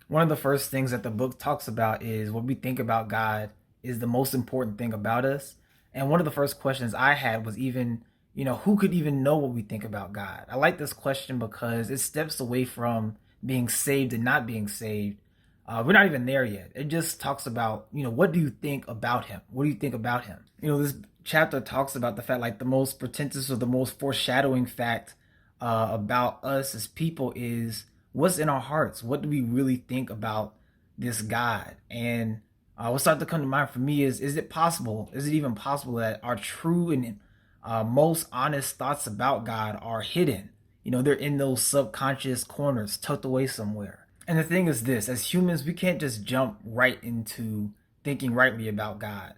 One of the first things that the book talks about is what we think about God is the most important thing about us. And one of the first questions I had was even, who could even know what we think about God? I like this question because it steps away from being saved and not being saved. We're not even there yet. It just talks about, what do you think about him? What do you think about him? This chapter talks about the fact, like the most pretentious or the most foreshadowing fact about us as people is what's in our hearts. What do we really think about this God? And what started to come to mind for me is it possible? Is it even possible that our true and most honest thoughts about God are hidden? They're in those subconscious corners, tucked away somewhere. And the thing is this, as humans, we can't just jump right into thinking rightly about God.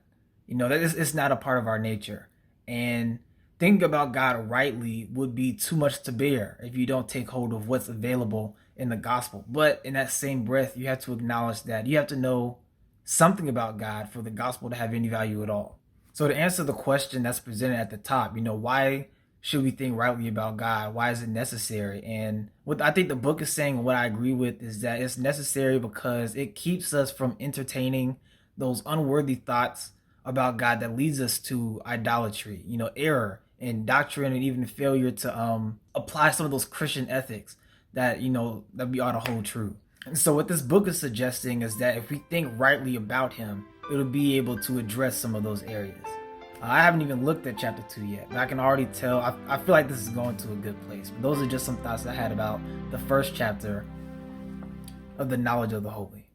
That is, it's not a part of our nature. And thinking about God rightly would be too much to bear if you don't take hold of what's available in the gospel. But in that same breath, you have to acknowledge that you have to know something about God for the gospel to have any value at all. So to answer the question that's presented at the top, why should we think rightly about God? Why is it necessary? And what I think the book is saying, and what I agree with, is that it's necessary because it keeps us from entertaining those unworthy thoughts about God that leads us to idolatry, error and doctrine, and even failure to apply some of those Christian ethics that that we ought to hold true. And so what this book is suggesting is that if we think rightly about him, it'll be able to address some of those areas. I haven't even looked at chapter 2 yet, but I can already tell. I feel like this is going to a good place. But those are just some thoughts I had about the first chapter of the knowledge of the holy.